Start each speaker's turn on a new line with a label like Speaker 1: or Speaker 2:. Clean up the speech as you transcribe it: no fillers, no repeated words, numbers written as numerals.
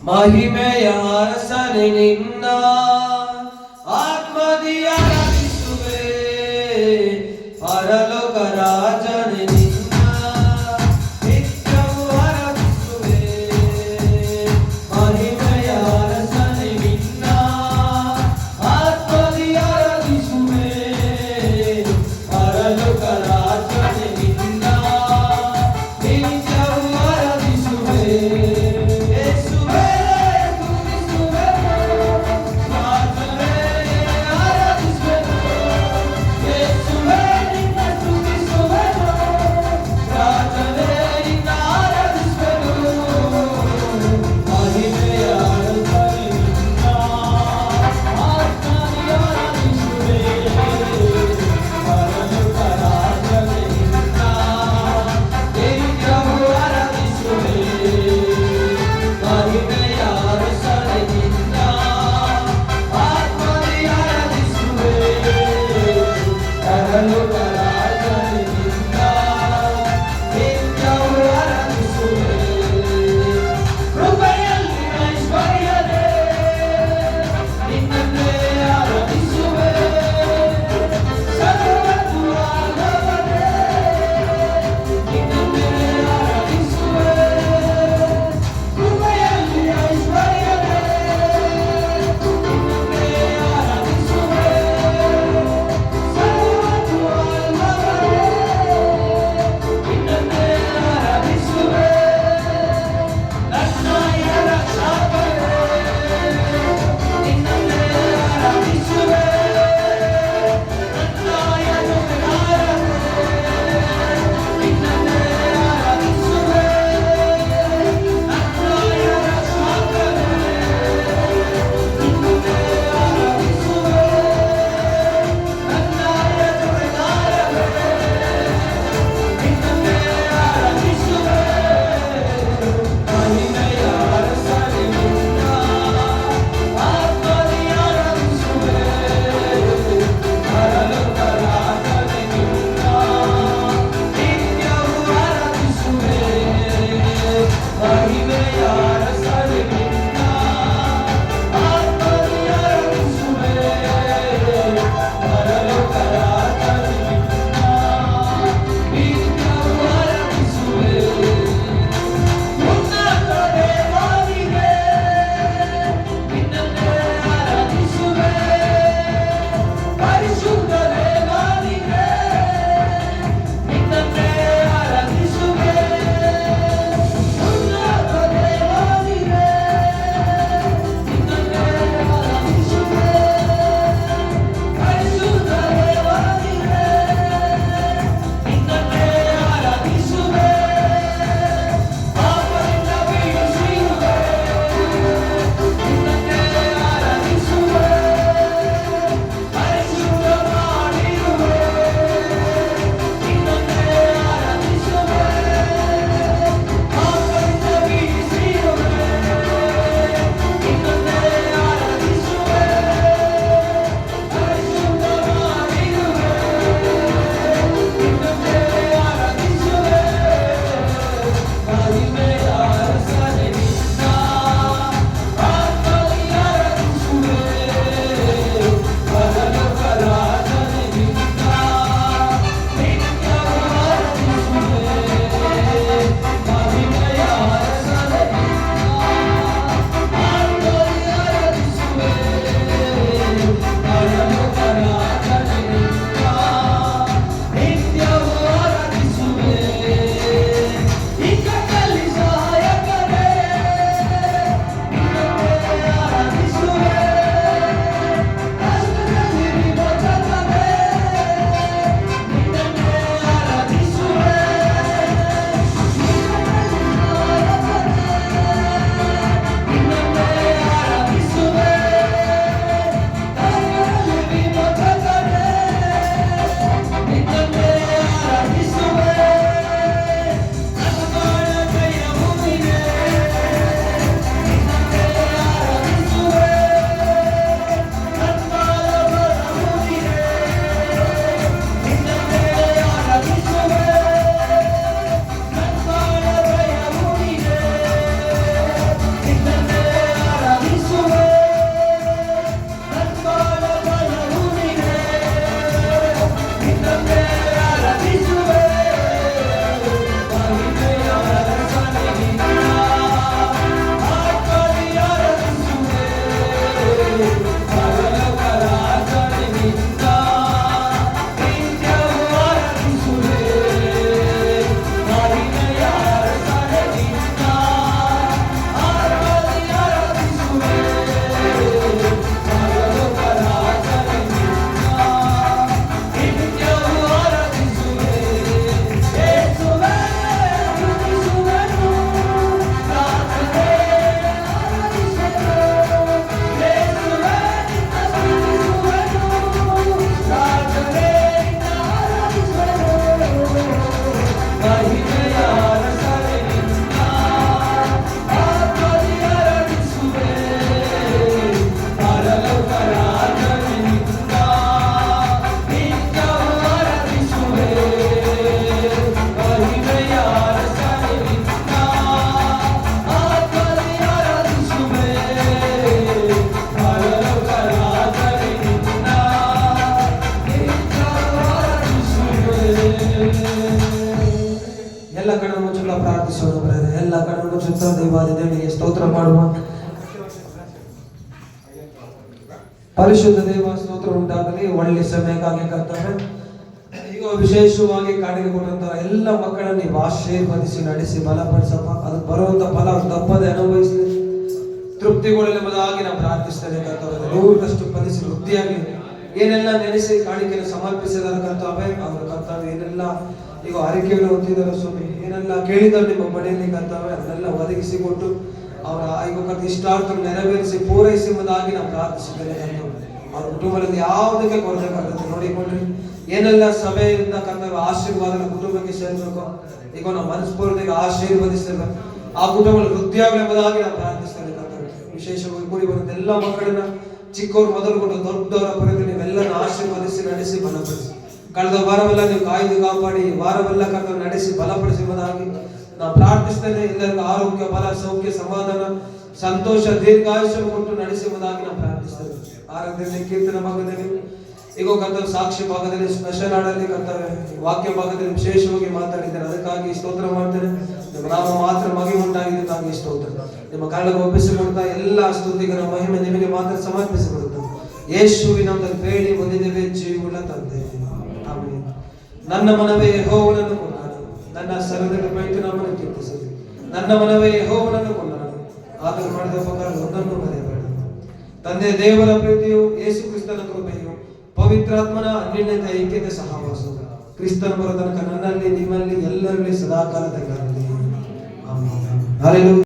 Speaker 1: ಮಹಿಮೆಯ ಅರಸನೆ ನಿನ್ನ ಆತ್ಮದಿಯ ರಚಿಸುವೆ ಪರಲೋಕ ರಾಜನೆ ನಿನ್ನ ನಿತ್ಯವೂ ಆರಾಧಿಸುವೆ ಮಹಿಮೆಯ ಅರಸನೆ ನಿನ್ನ ಆತ್ಮದಿಯ ರಚಿಸುವೆ ಪರಲೋಕ ರಾಜನೆ ನಿನ್ನ ನಿತ್ಯವೂ ಆರಾಧಿಸುವೆ
Speaker 2: ಎಲ್ಲ ಕಡೆ ಮುಚ್ಚುತ್ತಾ ದೇವಾದಿದೇವನಿಗೆ ಸ್ತೋತ್ರ ಮಾಡುವ. ಪರಿಶುದ್ಧ ದೇವ ಸ್ತೋತ್ರ ಉಂಟಾಗಲಿ. ಒಳ್ಳೆ ಸಮಯಕ್ಕಾಗಿ ಕರ್ತವ್ಯ ಈಗ ವಿಶೇಷವಾಗಿ ಕಾಣಿಕೆ ಕೊಟ್ಟಂತಹ ಎಲ್ಲ ಮಕ್ಕಳನ್ನು ನೀವು ಆಶೀರ್ವದಿಸಿ ನಡೆಸಿ ಬಲಪಡಿಸಪ್ಪ. ಅದಕ್ಕೆ ಬರುವಂತ ಫಲ ತಪ್ಪದೆ ಅನುಭವಿಸಲಿ, ತೃಪ್ತಿಗೊಳ್ಳಲೆಂಬುದಾಗಿ ನಾವು ಪ್ರಾರ್ಥಿಸ್ತೇನೆ ಕರ್ತವ್ಯ. 100% ಫಲಿಸಿ ವೃದ್ಧಿಯಾಗಲಿ. ಏನೆಲ್ಲ ನೆನೆಸಿ ಕಾಣಿಕೆಯನ್ನು ಸಮರ್ಪಿಸಿದಾರ ಕರ್ತವ್ಯ, ಅವರ ಕರ್ತವ್ಯ ಏನೆಲ್ಲ ಈಗ ಆರೈಕೆಯನ್ನು ಹೊಂದಿದಾರ ಸ್ವಾಮಿ, ಏನೆಲ್ಲ ಕೇಳಿದಾರೆ ನಿಮ್ಮ ಮನೆಯಲ್ಲಿ ಕರ್ತವ್ಯ, ಅದನ್ನೆಲ್ಲ ಒದಗಿಸಿಕೊಟ್ಟು ಅವರ ಈಗ ಇಷ್ಟಾರ್ಥ ನೆರವೇರಿಸಿ ಪೂರೈಸಿ ಎಂಬುದಾಗಿ ನಾವು ಪ್ರಾರ್ಥಿಸಿದ್ದೇನೆ ಕರ್ತವ್ಯ. ಅವ್ರ ಕುಟುಂಬದಲ್ಲಿ ಯಾವುದಕ್ಕೆ ಕೊರತೆ ಬರ್ತದೆ ನೋಡಿಕೊಂಡ್ರಿ. ಏನೆಲ್ಲ ಸಭೆಯಿಂದ ಕರ್ತವ್ಯ ಆಶೀರ್ವಾದ ಕುಟುಂಬಕ್ಕೆ ಸೇರಬೇಕು. ಈಗ ನಾವು ಮನಸ್ಫೂರ್ತಿಗೆ ಆಶೀರ್ವದಿಸ್ತೇವೆ. ಆ ಕುಟುಂಬ ವೃದ್ಧಿಯಾಗಲೆಂಬುದಾಗಿ ನಾವು ಪ್ರಾರ್ಥಿಸ್ತೇವೆ ಕರ್ತವ್ಯ. ವಿಶೇಷವಾಗಿ ಕೂಡಿ ಬರುವಂತ ಎಲ್ಲ ಮಕ್ಕಳನ್ನ ಚಿಕ್ಕವರು ಮೊದಲುಗೊಂಡು ದೊಡ್ಡವರ ಪರವಾಗಿ ನೀವೆಲ್ಲನ ಆಶೀರ್ವದಿಸಿ ನಡೆಸಿ ಬಲಪಡಿಸಿ. ಕಳೆದ ವಾರವೆಲ್ಲ ನೀವು ಕಾಯ್ದು ಕಾಪಾಡಿ ವಾರವೆಲ್ಲ ಕರ್ತವ್ಯ ನಡೆಸಿ ಬಲಪಡಿಸಿ ಎಂಬುದಾಗಿ ನಾವು ಪ್ರಾರ್ಥಿಸ್ತೇನೆ. ಎಲ್ಲರಿಗೂ ಆರೋಗ್ಯ, ಬಲ, ಸೌಖ್ಯ, ಸಮಾಧಾನ, ಸಂತೋಷ, ದೀರ್ಘಾಯುಷ್ಯ ಕೊಟ್ಟು ನಡೆಸುವುದಾಗಿ ನಾವು ಪ್ರಾರ್ಥಿಸ್ತೇವೆ. ಆರಾಧನೆ, ಕೀರ್ತನ ಭಾಗದಲ್ಲಿ ಈಗ ಕರ್ತವ್ಯ, ಸಾಕ್ಷಿ ಭಾಗದಲ್ಲಿ, ಸ್ಪೆಷಲ್ ಆಡಲ್ಲಿ ಕರ್ತವ್ಯ, ವಾಕ್ಯ ಭಾಗದಲ್ಲಿ ವಿಶೇಷವಾಗಿ ಮಾತಾಡಿದ್ದೇನೆ. ಅದಕ್ಕಾಗಿ ಸ್ತೋತ್ರ ಮಾಡ್ತೇನೆ. ನಿಮ್ಮ ನಾಮ ಮಾತ್ರ ಮಹಿಮೆ ಉಂಟಾಗಿದ್ದಕ್ಕಾಗಿ ಸ್ತೋತ್ರ. ನಿಮ್ಮ ಕಾರಣಕ್ಕೆ ಒಪ್ಪಿಸಿಕೊಡ್ತಾ ಎಲ್ಲ ಸ್ತುತಿಗಳ ಮಹಿಮೆ ನಿಮಗೆ ಮಾತ್ರ ಸಮರ್ಪಿಸಿಕೊಡುತ್ತೇವೆ. ಯೇಸುವಿನಲ್ಲಿ ಬೇಡಿ ಬಂದಿದ್ದೇವೆ ಜೀವವುಳ್ಳ ತಂದೆ, ಆಮೆನ್. ನನ್ನ ಮನವೇ ಯೆಹೋವನನ್ನು ಕೊಂಡಾಡು, ನನ್ನ ಸರದಲ್ಲಿ ಬೈತು ನಮ್ಮನ್ನು ಕೀರ್ತಿಸಲಿ. ನನ್ನ ಮನವೇ ಯೆಹೋವನನ್ನು ಕೊಂಡಾಡು, ಆತನು ಮಾಡಿದ ಉಪಕಾರ ಒಂದನ್ನು ಮರೆಯಬೇಡ. ತಂದೆ ದೇವರ ಪ್ರೀತಿಯು, ಯೇಸು ಕ್ರಿಸ್ತನ ಕೃಪೆಯು, ಪವಿತ್ರಾತ್ಮನ ಅನ್ಯೋನ್ಯತೆ, ಐಕ್ಯತೆ, ಸಹವಾಸವು ಕ್ರಿಸ್ತನ ಬರೋ ತನಕ ನನ್ನಲ್ಲಿ ನಿಮ್ಮಲ್ಲಿ ಎಲ್ಲರಲ್ಲಿ ಸದಾಕಾಲ ತಗ್ಗಾಗಲಿ. ಆಮೆನ್.